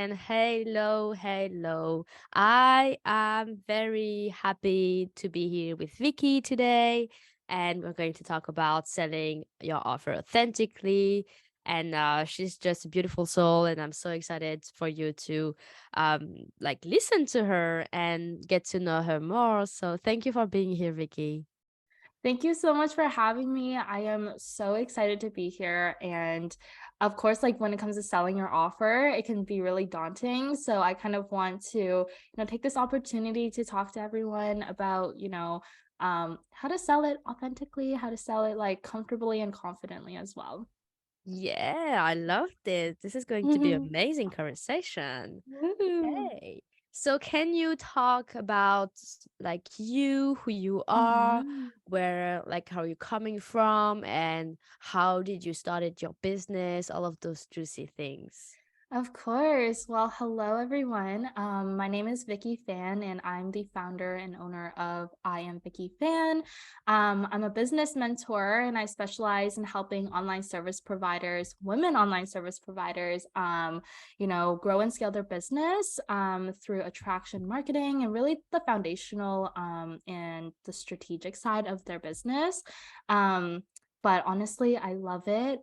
And hello, hello. I am very happy to be here with Vicky today. And we're going to talk about selling your offer authentically. And she's just a beautiful soul. And I'm so excited for you to listen to her and get to know her more. So thank you for being here, Vicky. Thank you so much for having me. I am so excited to be here. And of course, like when it comes to selling your offer, it can be really daunting. So I kind of want to, take this opportunity to talk to everyone about, how to sell it authentically, how to sell it like comfortably and confidently as well. Yeah, I loved it. This is going to be amazing conversation. Woo. Okay. So can you talk about you, who you are, Mhm. where how you coming from and how did you started your business, all of those juicy things. Of course. Well, hello everyone. My name is Vicky Phan, and I'm the founder and owner of I Am Vicky Phan. I'm a business mentor, and I specialize in helping online service providers, women online service providers, grow and scale their business through attraction marketing and really the foundational and the strategic side of their business. Um, but honestly, I love it.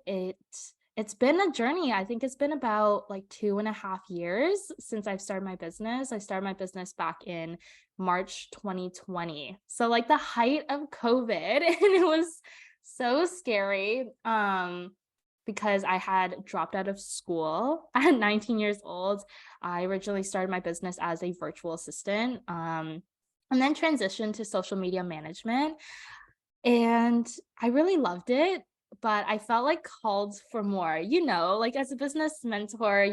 It's been a journey. I think it's been about like 2.5 years since I've started my business. I started my business back in March 2020. So like the height of COVID, and it was so scary. Because I had dropped out of school at 19 years old. I originally started my business as a virtual assistant. And then transitioned to social media management. And I really loved it, but I felt like called for more, like as a business mentor,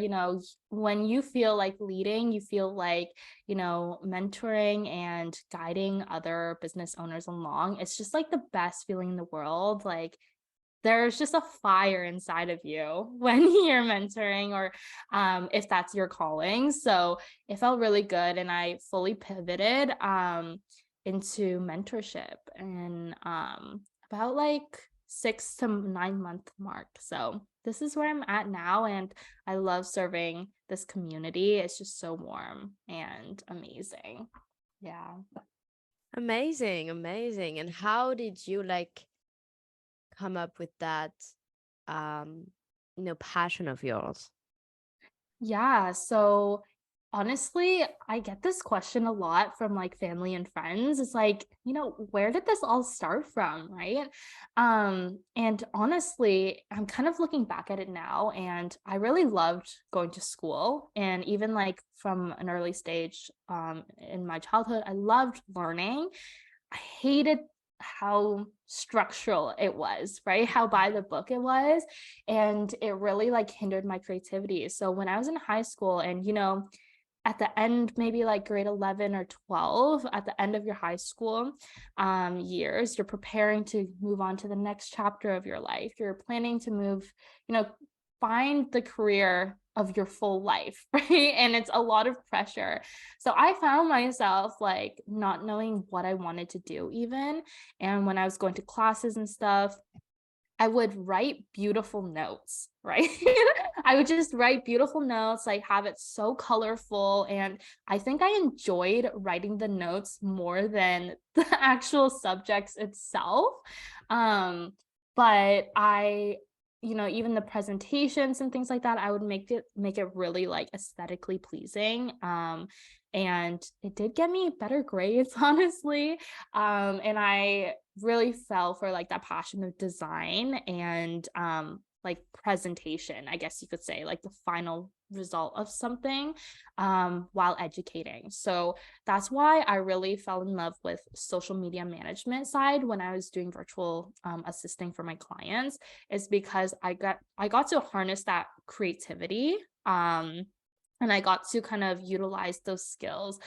when you feel like leading, you feel like, mentoring and guiding other business owners along. It's just like the best feeling in the world. Like there's just a fire inside of you when you're mentoring or if that's your calling. So it felt really good. And I fully pivoted into mentorship and about like 6 to 9 month mark. So this is where I'm at now. And I love serving this community. It's just so warm and amazing. Yeah. Amazing, amazing. And how did you come up with that um passion of yours? Yeah, so honestly, I get this question a lot from like family and friends. It's like, where did this all start from, right? And honestly, I'm kind of looking back at it now and I really loved going to school and even like from an early stage in my childhood, I loved learning. I hated how structural it was, right? How by the book it was. And it really like hindered my creativity. So when I was in high school and, at the end, maybe like grade 11 or 12, at the end of your high school years, you're preparing to move on to the next chapter of your life. You're planning to move, you know, find the career of your full life, right? And it's a lot of pressure. So I found myself like not knowing what I wanted to do, even. And when I was going to classes and stuff, I would write beautiful notes, right? I would just write beautiful notes, like have it so colorful. And I think I enjoyed writing the notes more than the actual subjects itself. Um, but even the presentations and things like that, I would make it really like aesthetically pleasing. And it did get me better grades, honestly. And I really fell for like that passion of design and like presentation, I guess you could say, like the final result of something while educating. So that's why I really fell in love with social media management side when I was doing virtual assisting for my clients, is because I got to harness that creativity and I got to kind of utilize those skills.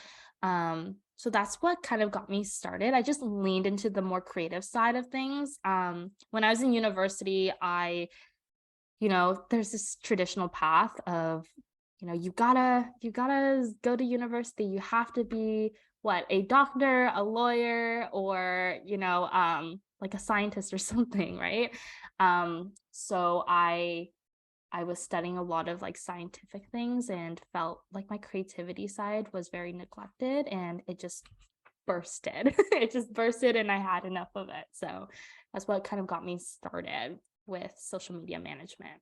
So that's what kind of got me started. I just leaned into the more creative side of things. When I was in university, there's this traditional path of, you gotta go to university. You have to be what, a doctor, a lawyer, or, like a scientist or something, right? So I I was studying a lot of like scientific things and felt like my creativity side was very neglected, and it just bursted. It just bursted and I had enough of it. So that's what kind of got me started with social media management.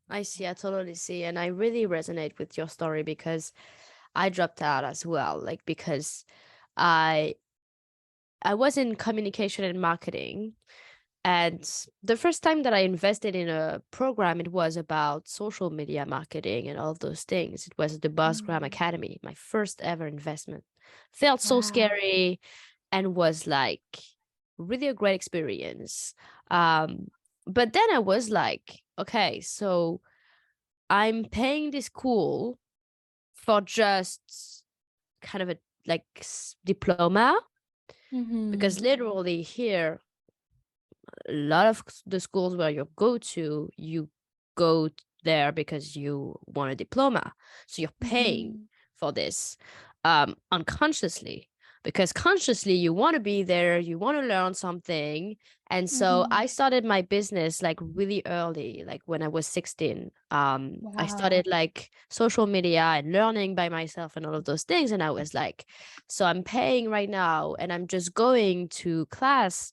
I see, I totally see. And I really resonate with your story because I dropped out as well. Like because I I was in communication and marketing. And the first time that I invested in a program, it was about social media marketing and all those things. It was the Buzzgram Mm. Academy, my first ever investment. Felt so Wow. scary and was like really a great experience. Um, but then I was like, okay, so I'm paying this school for just kind of a diploma because Mhm. literally here a lot of the schools where you go to, you go there because you want a diploma. So you're paying Mhm. for this unconsciously because consciously you want to be there, you want to learn something. And so I Mhm. started my business like really early, like when I was 16. I started Wow. like social media and learning by myself and all of those things. And I was like, so I'm paying right now and I'm just going to class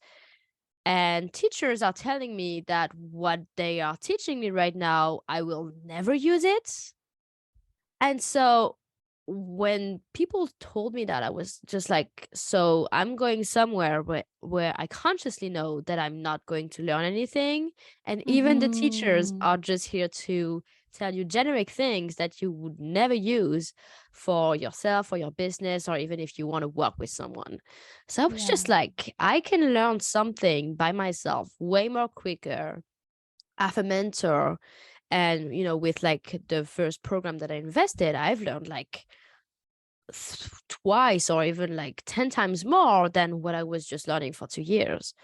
and teachers are telling me that what they are teaching me right now, I will never use it. And so when people told me that, I was just like, so I'm going somewhere where I consciously know that I'm not going to learn anything. And even the teachers Mhm. are just here to tell you generic things that you would never use for yourself or your business, or even if you want to work with someone. So I was just Yeah. like, I can learn something by myself way more quicker. I have a mentor, and with like the first program that I invested, I've learned like twice or even like 10 times more than what I was just learning for 2 years.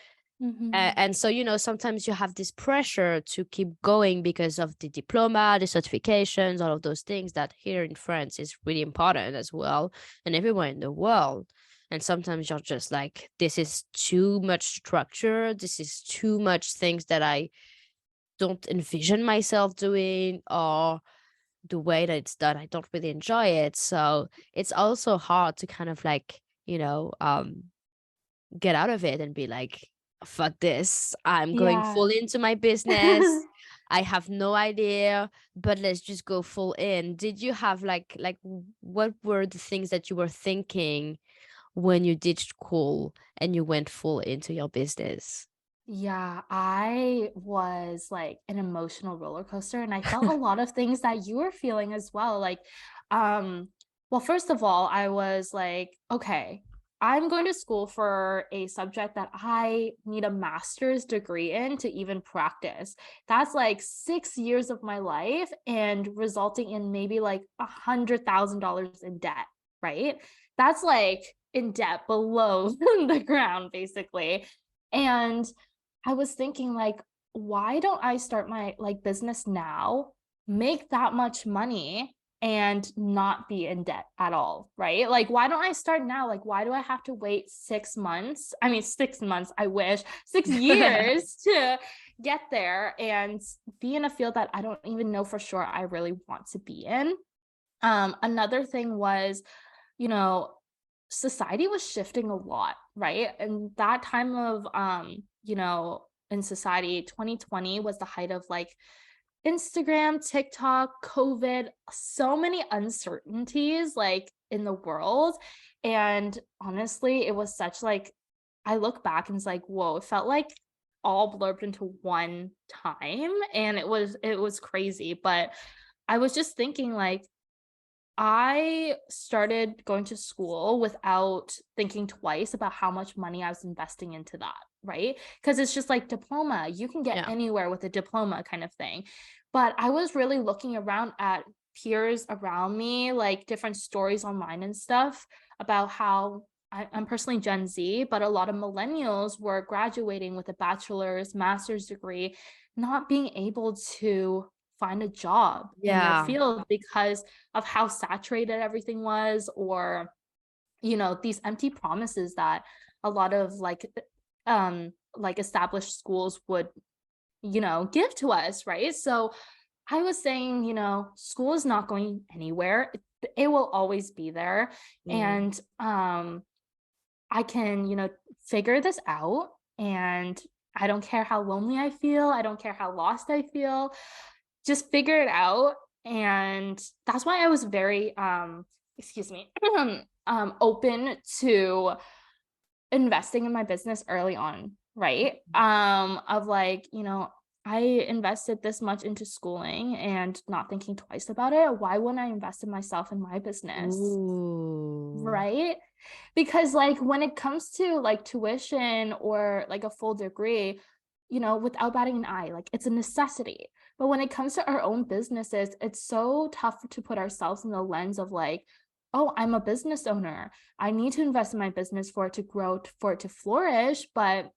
Mhm. And so, sometimes you have this pressure to keep going because of the diploma, the certifications, all of those things that here in France is really important as well, and everywhere in the world. And sometimes you're just like, this is too much structure. This is too much things that I don't envision myself doing, or the way that it's done, I don't really enjoy it. So it's also hard to kind of like, get out of it and be like, fuck this. I'm going Yeah. full into my business. I have no idea, but let's just go full in. Did you have what were the things that you were thinking when you ditched school and you went full into your business? Yeah, I was like an emotional roller coaster, and I felt a lot of things that you were feeling as well. Um, well, first of all, I was like, okay, I'm going to school for a subject that I need a master's degree in to even practice. That's like 6 years of my life and resulting in maybe like $100,000 in debt, right? That's like in debt below the ground, basically. And I was thinking like, why don't I start my like business now, make that much money and not be in debt at all, right? Like, why don't I start now? Like, why do I have to wait 6 months? I mean, 6 months, I wish, 6 years to get there and be in a field that I don't even know for sure I really want to be in. Another thing was, you know, society was shifting a lot, right? And that time of in society, 2020 was the height of like Instagram, TikTok, COVID, so many uncertainties like in the world. And honestly, it was such like I look back and it's like, whoa, it felt like all blurbed into one time. And it was crazy. But I was just thinking like I started going to school without thinking twice about how much money I was investing into that, right? Because it's just like diploma, you can get Yeah. anywhere with a diploma kind of thing. But I was really looking around at peers around me, like different stories online and stuff about how I'm personally Gen Z, but a lot of millennials were graduating with a bachelor's, master's degree, not being able to find a job in their Yeah. field because of how saturated everything was, or these empty promises that a lot of like established schools would give to us, right? So I was saying, school is not going anywhere. It will always be there. Mm. And I can, figure this out. And I don't care how lonely I feel. I don't care how lost I feel. Just figure it out. And that's why I was very, excuse me, open to investing in my business early on, right? Of like, I invested this much into schooling and not thinking twice about it. Why wouldn't I invest in myself and my business? Ooh. Right? Because like when it comes to like tuition or like a full degree, without batting an eye, like it's a necessity. But when it comes to our own businesses, it's so tough to put ourselves in the lens of like, oh, I'm a business owner. I need to invest in my business for it to grow, for it to flourish. But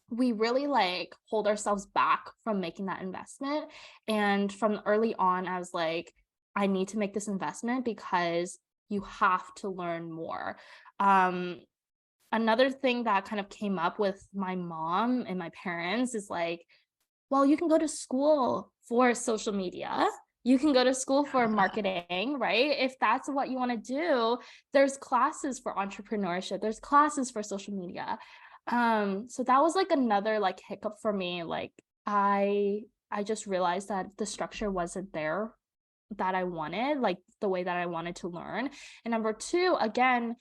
we really like hold ourselves back from making that investment. And from early on, I was like, I need to make this investment because you have to learn more. Um, Another thing that kind of came up with my mom and my parents is like, well, you can go to school for social media. You can go to school for marketing, right? If that's what you want to do, there's classes for entrepreneurship, there's classes for social media. So that was like another like hiccup for me. Like I just realized that the structure wasn't there that I wanted, like the way that I wanted to learn. And number two, again,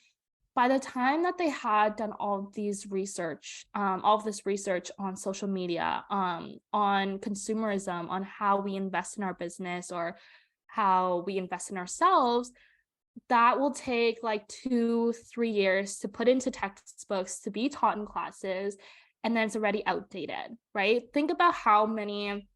by the time that they had done all of this research on social media, on consumerism, on how we invest in our business or how we invest in ourselves, that will take like 2-3 years to put into textbooks, to be taught in classes, and then it's already outdated, right? Think about how many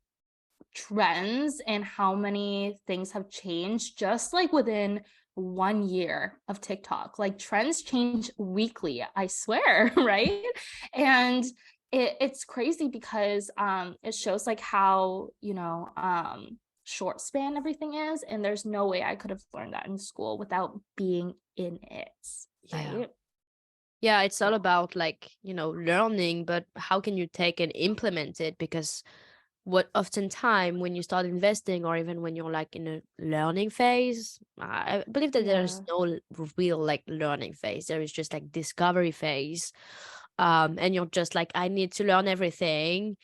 trends and how many things have changed just like within 1 year of TikTok. Like trends change weekly, I swear, right? And it's crazy because it shows like how, short span everything is. And there's no way I could have learned that in school without being in it, Yeah. right? Yeah, it's all Yeah. about like, learning, but how can you take and implement it? Because what oftentimes when you start investing or even when you're like in a learning phase, I believe that there's Yeah. no real like learning phase. There is just like discovery phase. And you're just like, I need to learn everything,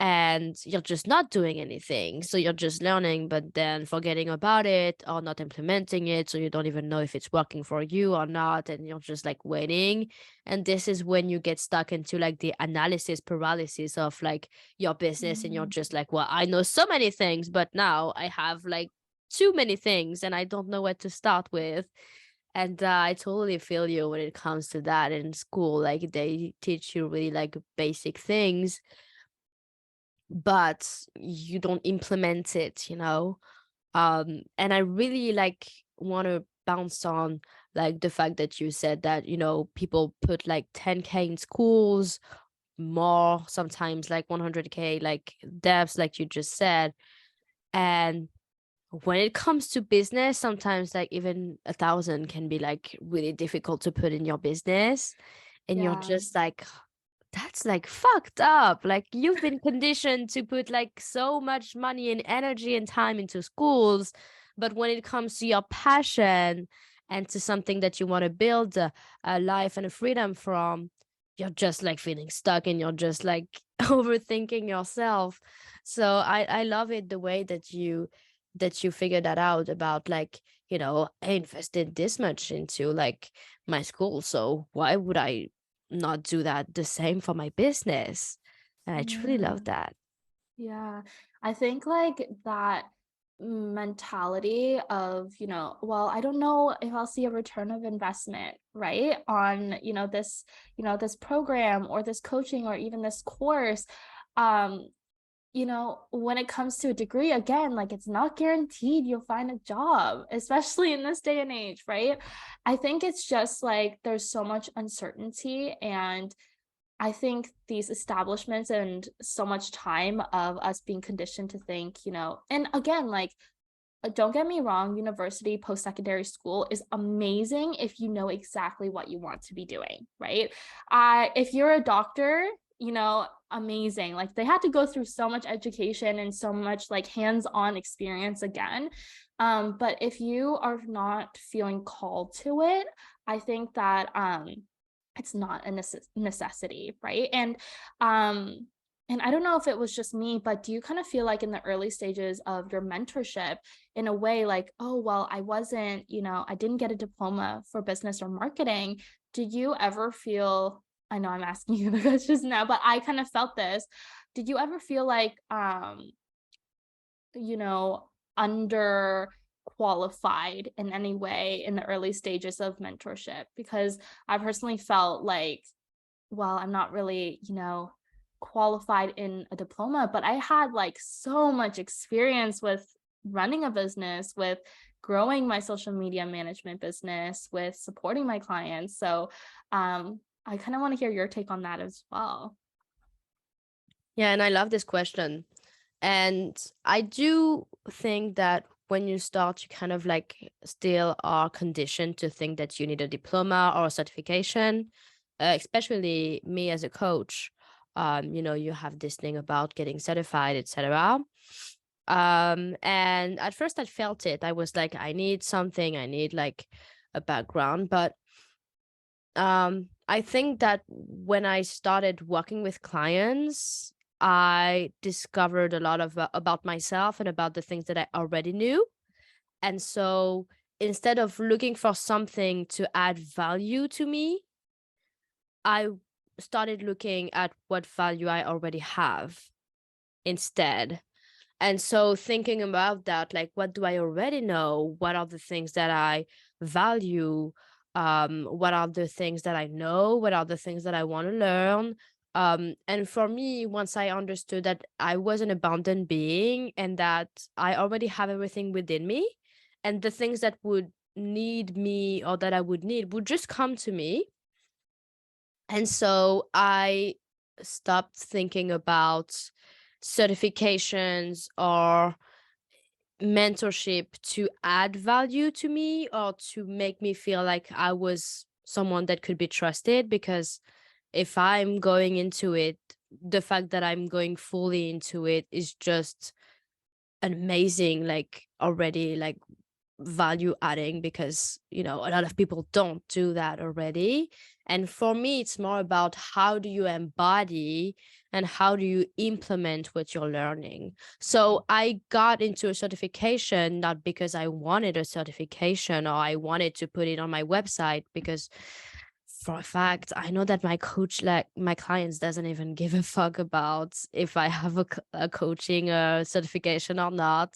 and you're just not doing anything. So you're just learning, but then forgetting about it or not implementing it. So you don't even know if it's working for you or not. And you're just like waiting. And this is when you get stuck into like the analysis paralysis of like your business. And you're Mhm. just like, well, I know so many things, but now I have like too many things and I don't know where to start with. And I totally feel you when it comes to that in school. Like they teach you really like basic things, but you don't implement it. And I really like want to bounce on like the fact that you said that people put like 10K in schools, more sometimes like 100K like debts, like you just said. And when it comes to business, sometimes like even 1,000 can be like really difficult to put in your business, and you're Yeah. just like, that's like fucked up. Like you've been conditioned to put like so much money and energy and time into schools, but when it comes to your passion and to something that you want to build a life and a freedom from, you're just like feeling stuck and you're just like overthinking yourself. So I love it the way that you figured that out about like, I invested this much into like my school, so why would I not do that the same for my business? And I truly Yeah. love that. Yeah, I think like that mentality of, well, I don't know if I'll see a return of investment, right? On, this program or this coaching or even this course. Um, when it comes to a degree, again, like it's not guaranteed you'll find a job, especially in this day and age, right? I think it's just like there's so much uncertainty, and I think these establishments and so much time of us being conditioned to think, and again, like, don't get me wrong, university, post secondary school is amazing if you know exactly what you want to be doing, right? If you're a doctor, amazing. Like they had to go through so much education and so much like hands-on experience again. But if you are not feeling called to it, I think that it's not a necessity, right? And I don't know if it was just me, but do you kind of feel like in the early stages of your mentorship, in a way, like, oh, well, I wasn't, I didn't get a diploma for business or marketing. Did you ever feel, I know I'm asking you the questions now, but I kind of felt this. Did you ever feel like, you know, under qualified in any way in the early stages of mentorship? Because I personally felt like, well, I'm not really, qualified in a diploma, but I had like so much experience with running a business, with growing my social media management business, with supporting my clients. So I kind of want to hear your take on that as well. Yeah, and I love this question. And I do think that when you start, you kind of like still are conditioned to think that you need a diploma or a certification, especially me as a coach. You have this thing about getting certified, etc. And at first I felt it. I was like, I need something, I need like a background. But I think that when I started working with clients, I discovered a lot of about myself and about the things that I already knew. And so instead of looking for something to add value to me, I started looking at what value I already have instead. And so thinking about that, like, what do I already know? What are the things that I value? What are the things that I know? What are the things that I want to learn? And for me, once I understood that I was an abundant being and that I already have everything within me, and the things that would need me or that I would need would just come to me. And so I stopped thinking about certifications or mentorship to add value to me or to make me feel like I was someone that could be trusted. Because if I'm going into it, the fact that I'm going fully into it is just an amazing, like, already, like, value adding, because a lot of people don't do that already. And for me, it's more about how do you embody and how do you implement what you're learning. So I got into a certification not because I wanted a certification or I wanted to put it on my website, because for a fact I know that my coach, like my clients, doesn't even give a fuck about if I have a coaching certification or not.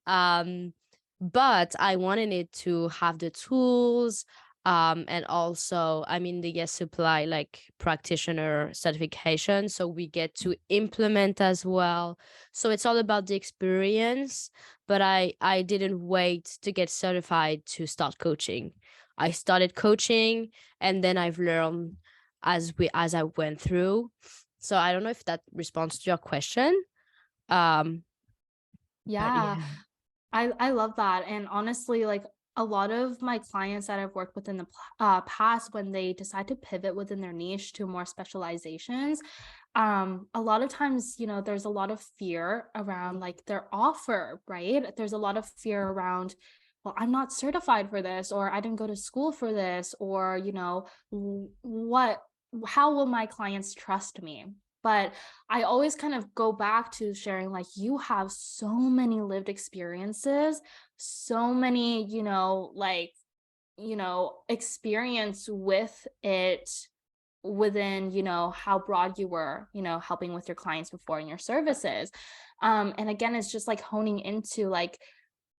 um but I wanted it to have the tools, and also I'm in the Yes Supply like practitioner certification, so we get to implement as well. So it's all about the experience. But I didn't wait to get certified to start coaching. I started coaching, and then I've learned as I went through. So I don't know if that responds to your question. um but Yeah, yeah. I love that. And honestly, like a lot of my clients that I've worked with in the past, when they decide to pivot within their niche to more specializations, a lot of times, there's a lot of fear around like their offer, right? There's a lot of fear around, well, I'm not certified for this, or I didn't go to school for this, or, what, how will my clients trust me? But I always kind of go back to sharing, like, you have so many lived experiences, so many, experience with it within, how broad you were, helping with your clients before and your services. And again, it's just like honing into like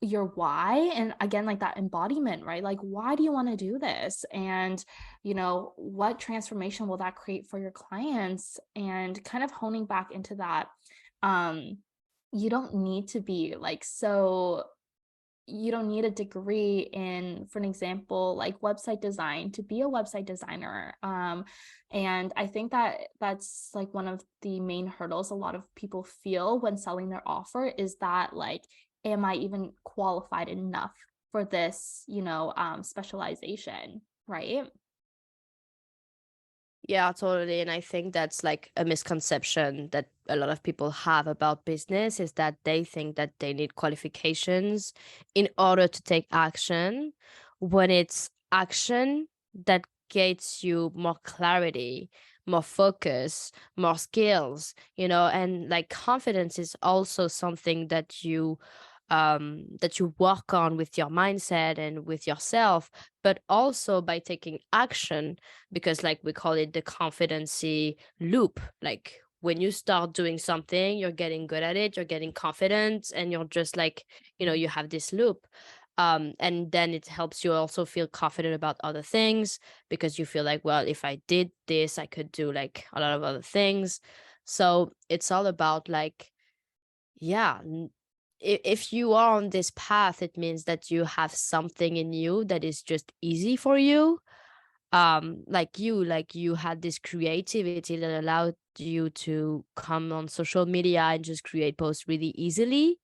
your why, and again, like that embodiment, right? Like, why do you want to do this? And what transformation will that create for your clients? And kind of honing back into that. um you don't need to be like, so you don't need a degree in, for an example, like website design to be a website designer. And I think that that's like one of the main hurdles a lot of people feel when selling their offer, is that like, am I even qualified enough for this, specialization, right? Yeah, totally. And I think that's like a misconception that a lot of people have about business is that they think that they need qualifications in order to take action, when it's action that gets you more clarity, more focus, more skills, and like confidence is also something that you work on with your mindset and with yourself, but also by taking action, because like we call it the confidency loop. Like when you start doing something, you're getting good at it, you're getting confident, and you're just like, you have this loop. And then it helps you also feel confident about other things, because you feel like, well, if I did this, I could do like a lot of other things. So it's all about like, yeah, if you are on this path, it means that you have something in you that is just easy for you. Like you had this creativity that allowed you to come on social media and just create posts really easily.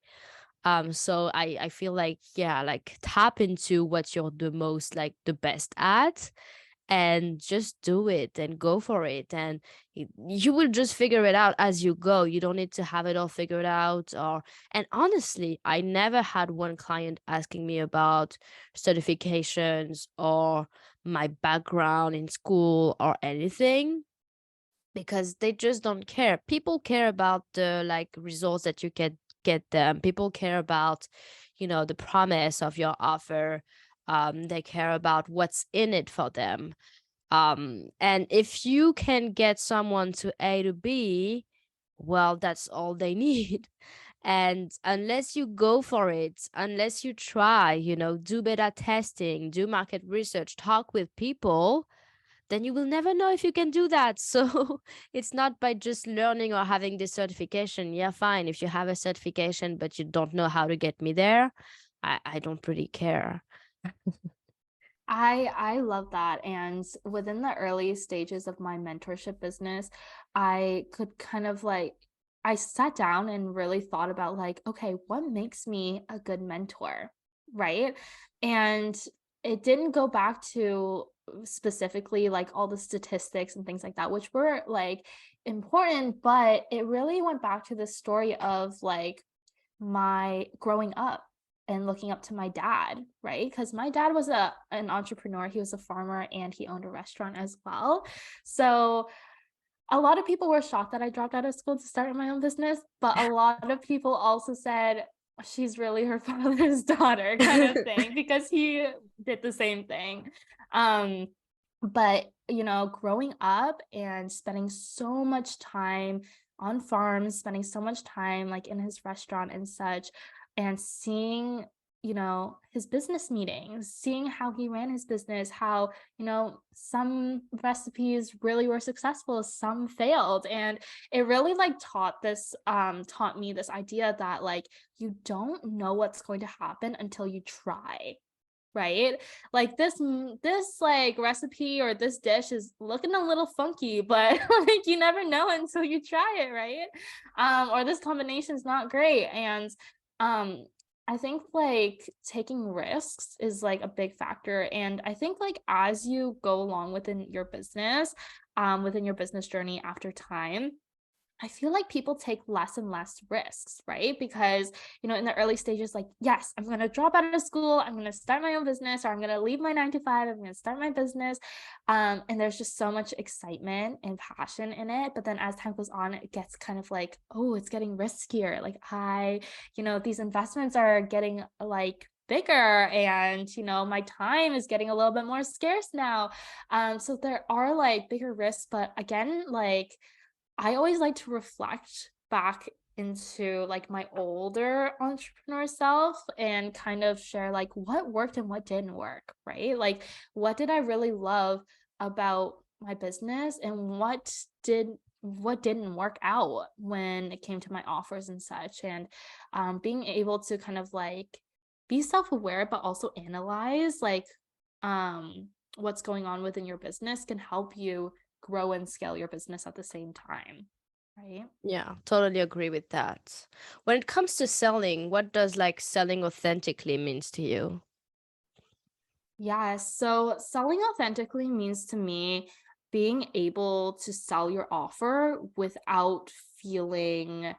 So I feel like, yeah, like tap into what you're the most, like the best at, and just do it and go for it. And you will just figure it out as you go. You don't need to have it all figured out. And honestly, I never had one client asking me about certifications or my background in school or anything, because they just don't care. People care about the like results that you get them. People care about, the promise of your offer. They care about what's in it for them. And if you can get someone to A to B, well, that's all they need. And unless you go for it, unless you try, do beta testing, do market research, talk with people, then you will never know if you can do that. So it's not by just learning or having this certification. Yeah, fine. If you have a certification, but you don't know how to get me there, I don't really care. I love that. And within the early stages of my mentorship business, I could kind of like I sat down and really thought about like, okay, what makes me a good mentor? Right? And it didn't go back to specifically like all the statistics and things like that, which were like important, but it really went back to the story of like my growing up and looking up to my dad, right? Because my dad was an entrepreneur, he was a farmer and he owned a restaurant as well. So a lot of people were shocked that I dropped out of school to start my own business, but a lot of people also said she's really her father's daughter kind of thing because he did the same thing. Um but growing up and spending so much time on farms, spending so much time like in his restaurant and such, and seeing his business meetings, seeing how he ran his business, how some recipes really were successful, some failed, and it really like taught me this idea that like you don't know what's going to happen until you try, right? Like this like recipe or this dish is looking a little funky, but like you never know until you try it, right? Or this combination is not great. And um I think like taking risks is like a big factor. And I think like as you go along within your business journey after time, I feel like people take less and less risks, right? Because, in the early stages, like, yes, I'm going to drop out of school, I'm going to start my own business, or I'm going to leave my 9 to 5, I'm going to start my business. And there's just so much excitement and passion in it. But then as time goes on, it gets kind of like, oh, it's getting riskier. Like, these investments are getting like bigger and my time is getting a little bit more scarce now. So there are like bigger risks, but again, like I always like to reflect back into like my older entrepreneur self and kind of share like what worked and what didn't work, right? Like what did I really love about my business and what didn't work out when it came to my offers and such. And being able to kind of like be self-aware but also analyze like what's going on within your business can help you grow and scale your business at the same time, right? Yeah, totally agree with that. When it comes to selling, what does like selling authentically means to you? Yeah, so selling authentically means to me being able to sell your offer without feeling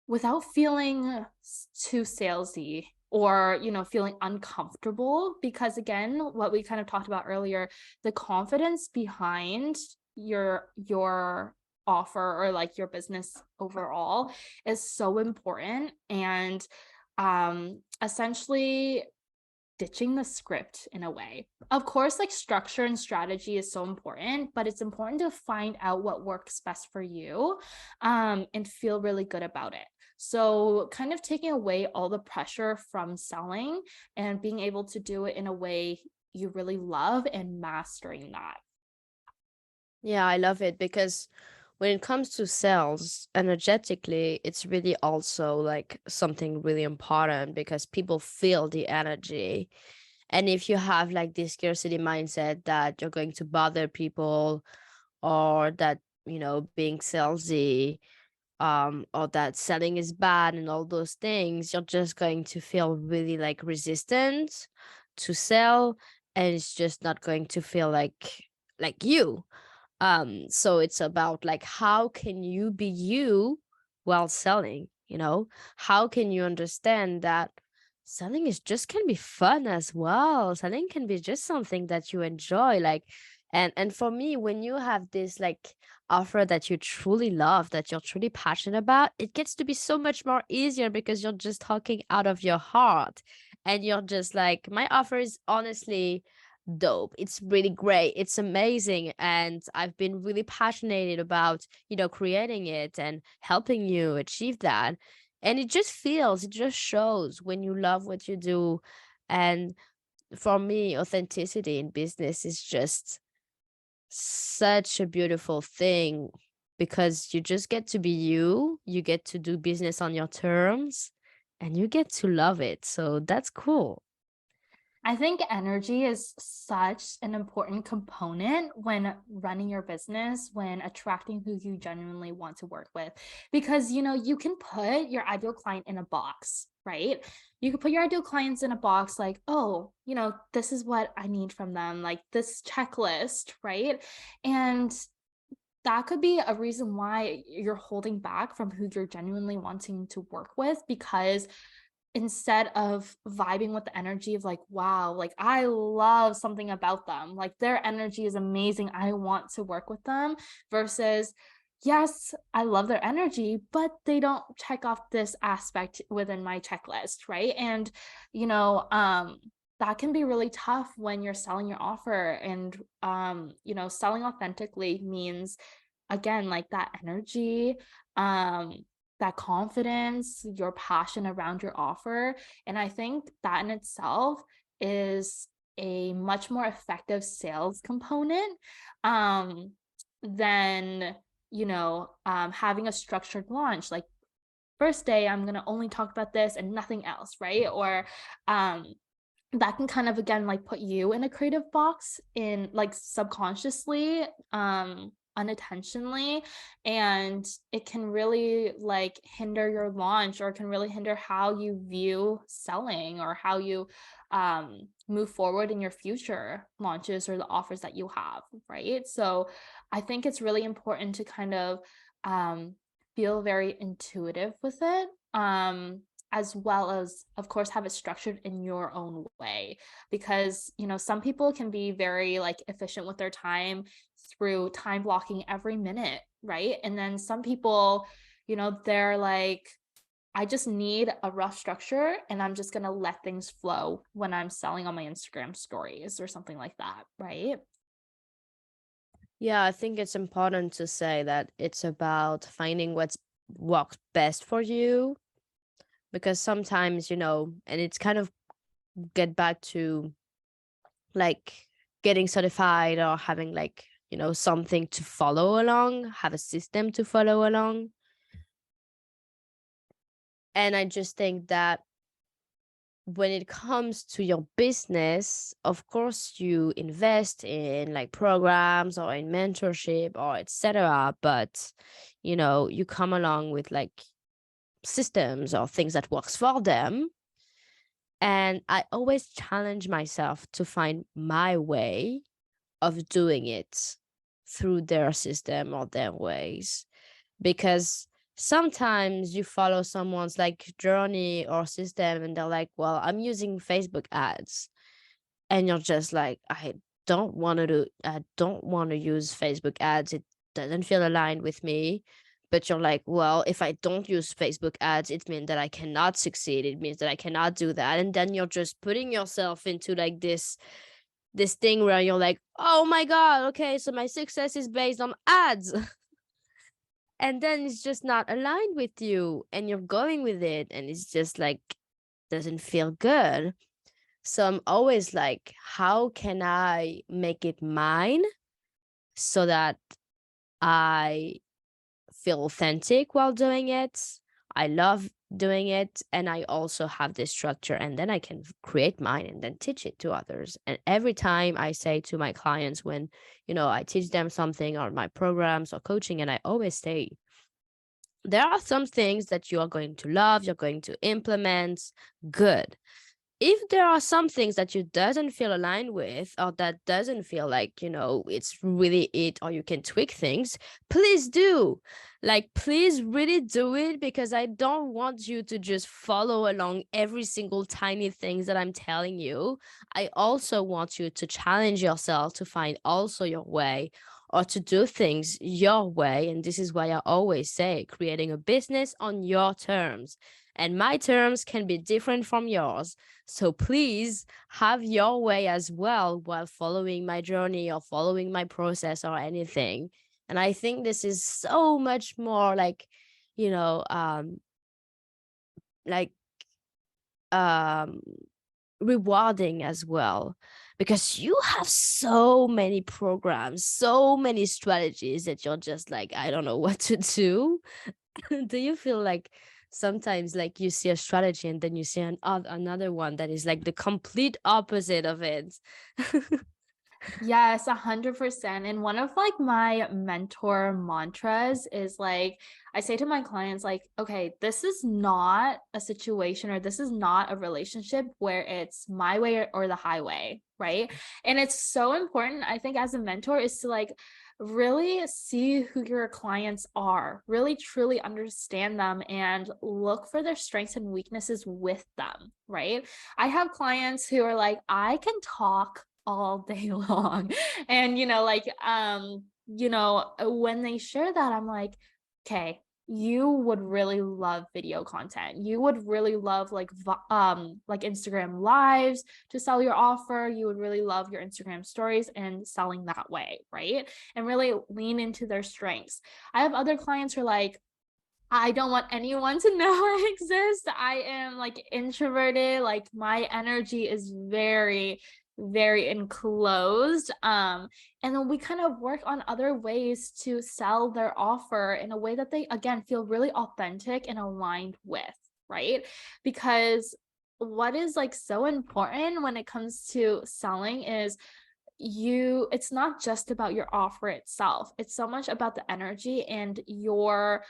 too salesy, or feeling uncomfortable, because again, what we kind of talked about earlier, the confidence behind your offer, or like your business overall, is so important. And essentially ditching the script in a way. Of course, like structure and strategy is so important, but it's important to find out what works best for you, and feel really good about it. So, kind of taking away all the pressure from selling and being able to do it in a way you really love, and mastering that. Yeah, I love it because when it comes to sales energetically, it's really also like something really important because people feel the energy. And if you have like this scarcity mindset that you're going to bother people, or that, being salesy, or that selling is bad and all those things, you're just going to feel really like resistant to sell, and it's just not going to feel like you. So it's about like how can you be you while selling, how can you understand that selling is just can be fun as well, selling can be just something that you enjoy, like. And for me, when you have this like offer that you truly love, that you're truly passionate about, it gets to be so much more easier because you're just talking out of your heart, and you're just like, my offer is honestly dope. It's really great. It's amazing. And I've been really passionate about, creating it and helping you achieve that. And it just shows when you love what you do. And for me, authenticity in business is just such a beautiful thing because you just get to be you, you get to do business on your terms, and you get to love it. So that's cool. I think energy is such an important component when running your business, when attracting who you genuinely want to work with. Because, you can put your ideal client in a box, right? You can put your ideal clients in a box like, oh, this is what I need from them, like this checklist, right? And that could be a reason why you're holding back from who you're genuinely wanting to work with, because instead of vibing with the energy of like, wow, like I love something about them, like their energy is amazing, I want to work with them, versus, yes, I love their energy, but they don't check off this aspect within my checklist, right? And, you know, um, that can be really tough when you're selling your offer. And, selling authentically means, again, like that energy, um, that confidence, your passion around your offer. And I think that in itself is a much more effective sales component, um, than, having a structured launch. Like, first day, I'm going to only talk about this and nothing else, right? Or, um, that can kind of again like put you in a creative box, in like subconsciously, unintentionally, and it can really like hinder your launch, or can really hinder how you view selling, or how you move forward in your future launches or the offers that you have, right? So I think it's really important to kind of um feel very intuitive with it, as well as, of course, have it structured in your own way. Because, some people can be very like efficient with their time through time blocking every minute, right? And then some people, they're like, I just need a rough structure, and I'm just going to let things flow when I'm selling on my Instagram stories or something like that, right? Yeah, I think it's important to say that it's about finding what's works best for you, because sometimes, and it's kind of get back to like getting certified or having like, something to follow along, have a system to follow along. And I just think that when it comes to your business, of course you invest in like programs or in mentorship or etc. But you come along with like systems or things that works for them. And I always challenge myself to find my way of doing it. through their system or their ways. Because sometimes you follow someone's like journey or system and they're like, well, I'm using Facebook ads. And you're just like, I don't want to use Facebook ads. It doesn't feel aligned with me. But you're like, well, if I don't use Facebook ads, it means that I cannot succeed. It means that I cannot do that. And then you're just putting yourself into like this thing where you're like, oh my God, okay, so my success is based on ads. And then it's just not aligned with you and you're going with it and it's just like doesn't feel good. So I'm always like, how can I make it mine so that I feel authentic while doing it? I love doing it and I also have this structure and then I can create mine and then teach it to others. And every time I say to my clients when, I teach them something or my programs or coaching, and I always say, there are some things that you are going to love, you're going to implement, good. If there are some things that you doesn't feel aligned with or that doesn't feel like it's really it, or you can tweak things, please do, like, please really do it, because I don't want you to just follow along every single tiny things that I'm telling you. I also want you to challenge yourself to find also your way, or to do things your way. And this is why I always say creating a business on your terms, and my terms can be different from yours. So please have your way as well while following my journey or following my process or anything. And I think this is so much more you know, um, like um rewarding as well, because you have so many programs, so many strategies that you're just like, I don't know what to do. Do you feel like sometimes like you see a strategy and then you see another one that is like the complete opposite of it? Yes, 100%. And one of like my mentor mantras is like, I say to my clients, like, okay, this is not a situation or this is not a relationship where it's my way or the highway, right? And it's so important, I think, as a mentor, is to like really see who your clients are, really truly understand them and look for their strengths and weaknesses with them, right? I have clients who are like, I can talk all day long. And when they share that, I'm like, okay, you would really love video content. You would really love like Instagram lives to sell your offer. You would really love your Instagram stories and selling that way, right? And really lean into their strengths. I have other clients who are like, I don't want anyone to know I exist. I am like introverted. Like my energy is very, very enclosed. And then we kind of work on other ways to sell their offer in a way that they, again, feel really authentic and aligned with, right? Because what is like so important when it comes to selling is it's not just about your offer itself. It's so much about the energy, and your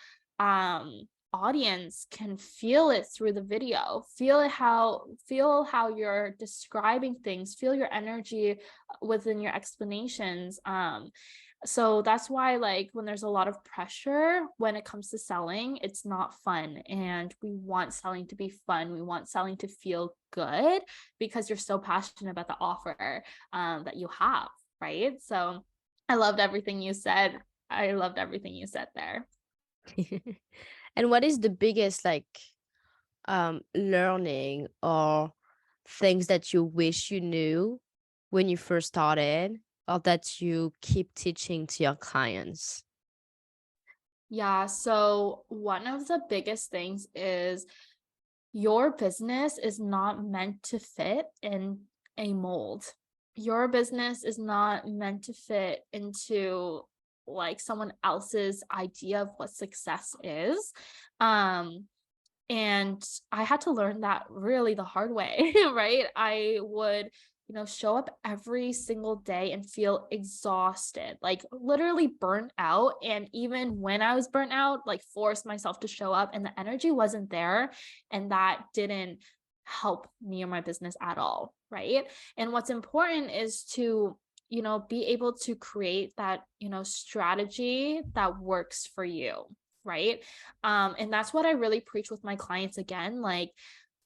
audience can feel it through the video, feel how you're describing things, feel your energy within your explanations. So that's why, like, when there's a lot of pressure when it comes to selling, it's not fun. And we want selling to be fun. We want selling to feel good because you're so passionate about the offer that you have, right? So I loved everything you said. I loved everything you said there. And what is the biggest learning or things that you wish you knew when you first started, or that you keep teaching to your clients? Yeah. So one of the biggest things is your business is not meant to fit in a mold. Your business is not meant to fit into like someone else's idea of what success is. Um, and I had to learn that really the hard way, right? I would, show up every single day and feel exhausted, like literally burnt out. And even when I was burnt out, like forced myself to show up and the energy wasn't there. And that didn't help me or my business at all, right? And what's important is to be able to create that, strategy that works for you, right? And that's what I really preach with my clients again. Like,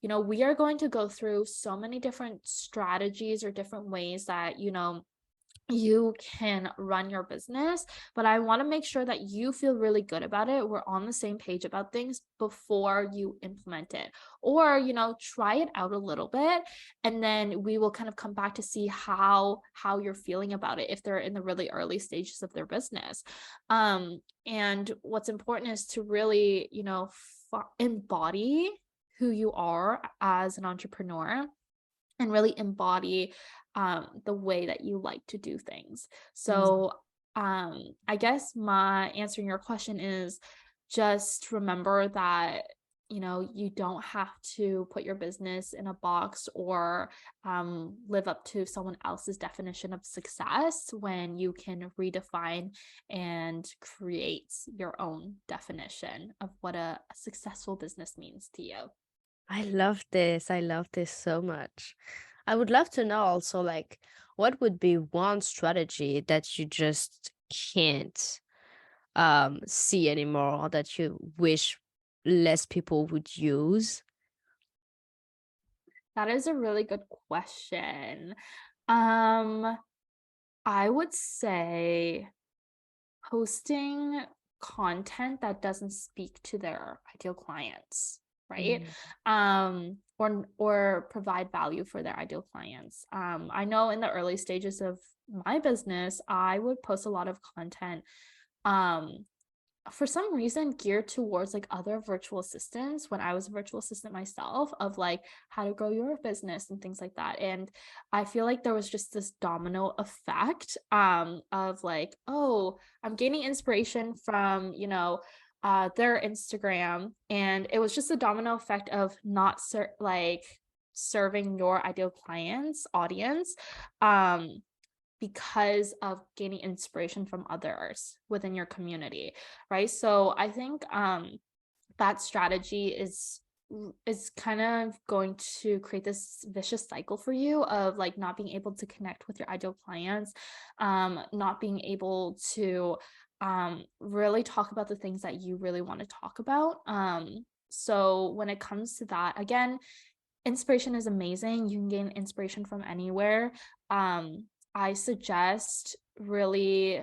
we are going to go through so many different strategies or different ways that, you can run your business, but I want to make sure that you feel really good about it. We're on the same page about things before you implement it. Or, try it out a little bit, and then we will kind of come back to see how you're feeling about it if they're in the really early stages of their business. And what's important is to really, embody who you are as an entrepreneur and really embody the way that you like to do things. Mm. So I guess my answering your question is just remember that you don't have to put your business in a box or live up to someone else's definition of success when you can redefine and create your own definition of what a successful business means to you. I love this. I love this so much. I would love to know also, like, what would be one strategy that you just can't see anymore, or that you wish less people would use? That is a really good question. Um, I would say posting content that doesn't speak to their ideal clients, right? Mm. Or provide value for their ideal clients. I know in the early stages of my business, I would post a lot of content um for some reason geared towards like other virtual assistants when I was a virtual assistant myself, of like how to grow your business and things like that. And I feel like there was just this domino effect of like, oh, I'm gaining inspiration from, their Instagram, and it was just a domino effect of not like serving your ideal clients audience. Um because of gaining inspiration from others within your community, right? So I think that strategy is kind of going to create this vicious cycle for you of like not being able to connect with your ideal clients, not being able to really talk about the things that you really want to talk about. So when it comes to that, again, inspiration is amazing. You can gain inspiration from anywhere. I suggest really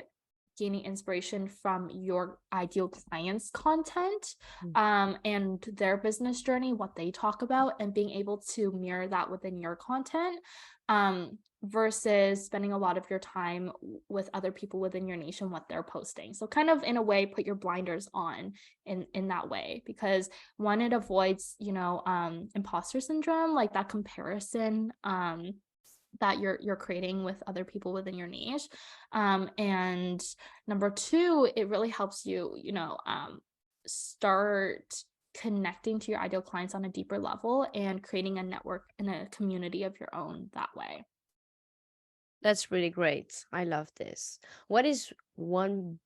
gaining inspiration from your ideal clients' content, Mm. and their business journey, what they talk about, and being able to mirror that within your content, versus spending a lot of your time with other people within your niche and what they're posting. So kind of in a way, put your blinders on in that way, because one, it avoids, imposter syndrome, like that comparison that you're creating with other people within your niche. And number two, it really helps you, start connecting to your ideal clients on a deeper level and creating a network and a community of your own that way. That's really great. I love this. What is one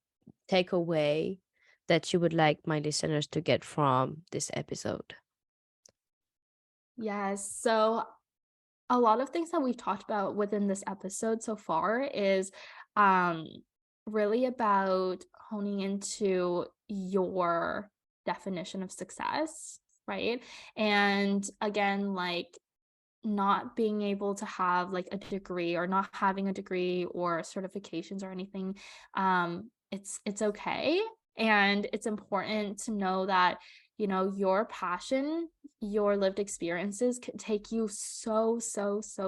takeaway that you would like my listeners to get from this episode? Yes. So a lot of things that we've talked about within this episode so far is um really about honing into your definition of success, right? And again, like not being able to have like a degree or not having a degree or certifications or anything, it's okay. And it's important to know that, your passion, your lived experiences can take you so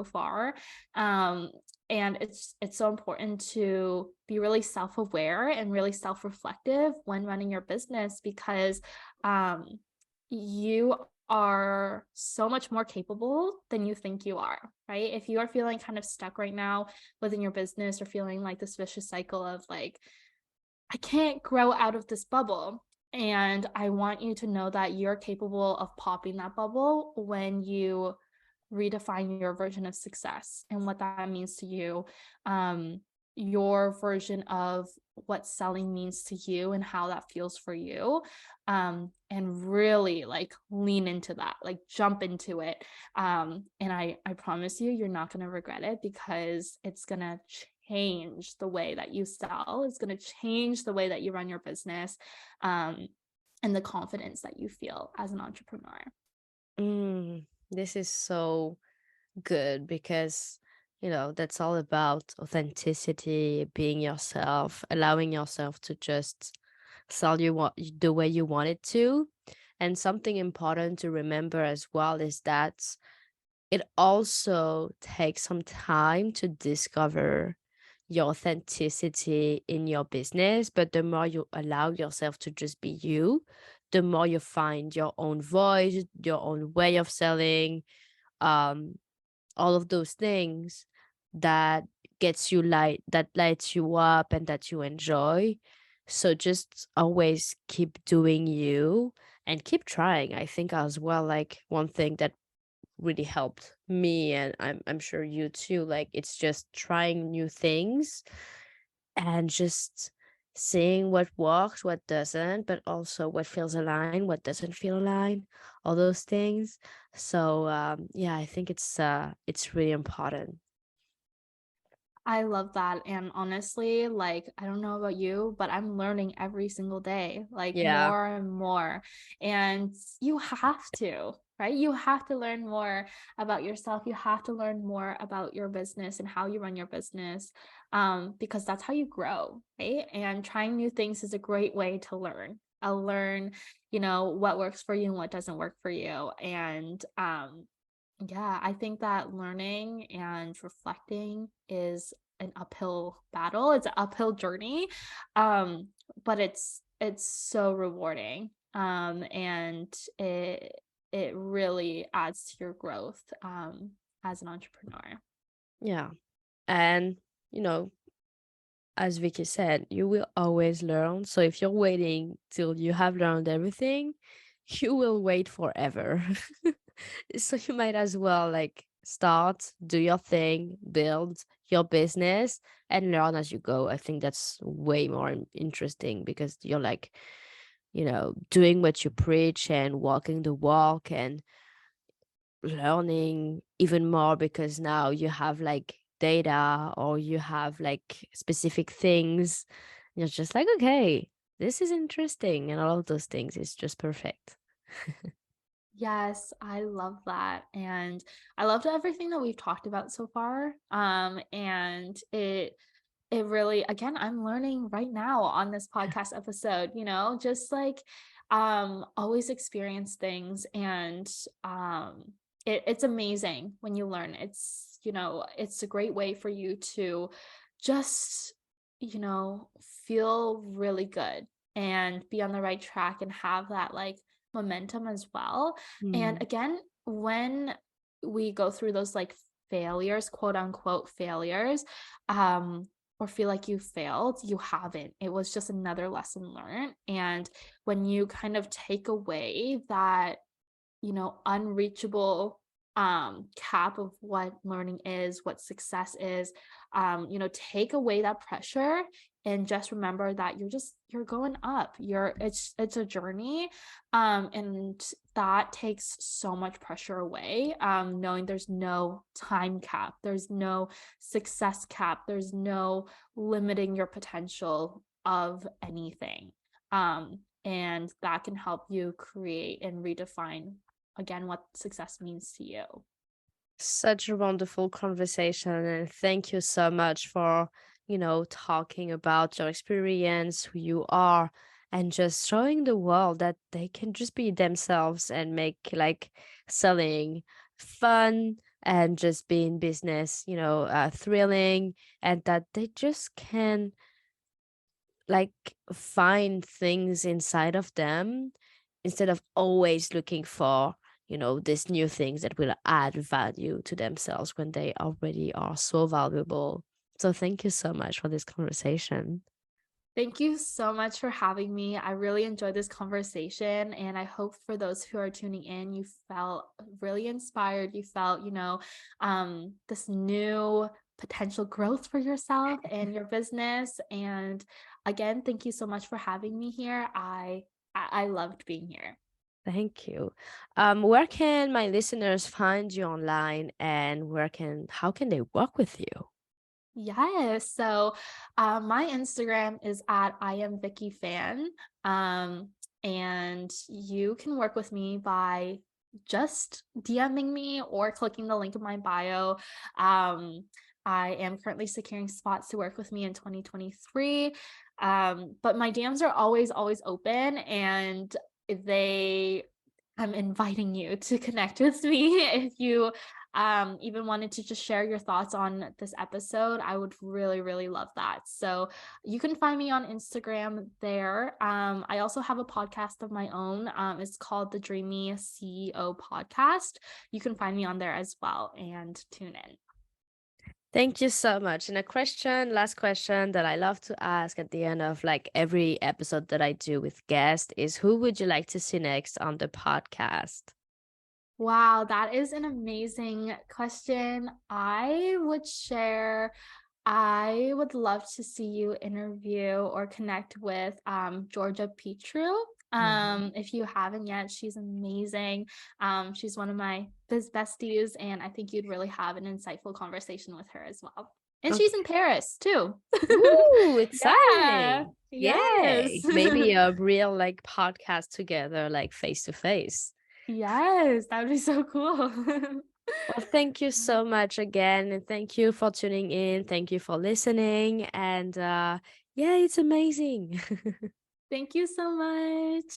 far. um and it's so important to be really self-aware and really self-reflective when running your business, because um you are so much more capable than you think you are, right? If you are feeling kind of stuck right now within your business, or feeling like this vicious cycle of like, I can't grow out of this bubble. And I want you to know that you're capable of popping that bubble when you redefine your version of success and what that means to you, um, your version of what selling means to you and how that feels for you, and really like lean into that, like jump into it. And I promise you, you're not going to regret it, because it's going to change the way that you sell. It's going to change the way that you run your business, um, and the confidence that you feel as an entrepreneur. This is so good because, that's all about authenticity, being yourself, allowing yourself to just sell the way you want it to. And something important to remember as well is that it also takes some time to discover your authenticity in your business. But the more you allow yourself to just be you, the more you find your own voice, your own way of selling, um, all of those things that that lights you up and that you enjoy. So just always keep doing you and keep trying. I think as well, like one thing that really helped me, and I'm sure you too, like it's just trying new things and just seeing what works, what doesn't, but also what feels aligned, what doesn't feel aligned, all those things. So yeah, I think it's really important. I love that, and honestly, like, I don't know about you, but I'm learning every single day, like, Yeah. more and more, and you have to, right? You have to learn more about yourself, you have to learn more about your business and how you run your business, because that's how you grow, right? And trying new things is a great way to learn. I'll learn, what works for you and what doesn't work for you, and, yeah, I think that learning and reflecting is an uphill battle. It's an uphill journey. Um, but it's so rewarding. And it really adds to your growth as an entrepreneur. Yeah. And you know as Vicky said, you will always learn. So if you're waiting till you have learned everything, you will wait forever. So you might as well like start, do your thing, build your business, and learn as you go. I think that's way more interesting because you're like, doing what you preach and walking the walk and learning even more because now you have like data or you have like specific things. You're just like, okay, this is interesting. And all of those things is just perfect. Yes, I love that. And I loved everything that we've talked about so far. And it really, again, I'm learning right now on this podcast episode, just like always experience things, and it's amazing when you learn. It's a great way for you to just, feel really good and be on the right track and have that like momentum as well. And Mm. again, when we go through those like failures, quote unquote failures, or feel like you failed, you haven't. It was just another lesson learned. And when you kind of take away that, unreachable cap of what learning is, what success is, take away that pressure and just remember that you're going up. It's a journey. And that takes so much pressure away. Knowing there's no time cap, there's no success cap, there's no limiting your potential of anything. And that can help you create and redefine again what success means to you. Such a wonderful conversation. And thank you so much for, talking about your experience, who you are, and just showing the world that they can just be themselves and make like selling fun and just being business, thrilling, and that they just can like find things inside of them instead of always looking for these new things that will add value to themselves when they already are so valuable. So thank you so much for this conversation. Thank you so much for having me. I really enjoyed this conversation, and I hope for those who are tuning in, you felt really inspired. You felt, this new potential growth for yourself and your business. And again, thank you so much for having me here. I loved being here. Thank you. Where can my listeners find you online, and how can they work with you? Yes. So my Instagram is at I am Vicky Phan. Um, and you can work with me by just DMing me or clicking the link in my bio. Um, I am currently securing spots to work with me in 2023. But my DMs are always, always open, and they I'm inviting you to connect with me if you even wanted to just share your thoughts on this episode. I would really, really love that. So you can find me on Instagram there. I also have a podcast of my own. It's called the Dreamy CEO podcast. You can find me on there as well and tune in. Thank you so much. And last question that I love to ask at the end of like every episode that I do with guests is, who would you like to see next on the podcast? Wow, that is an amazing question. I would love to see you interview or connect with Georgia Petru. Mhm. If you haven't yet, she's amazing. She's one of my besties, and I think you'd really have an insightful conversation with her as well. And she's in Okay. Paris too. Ooh, Yeah. exciting. Yes. Yay. Maybe a real like podcast together, like face to face. Yes, that would be so cool. Well, thank you so much again. And thank you for tuning in. Thank you for listening. And yeah, it's amazing. Thank you so much.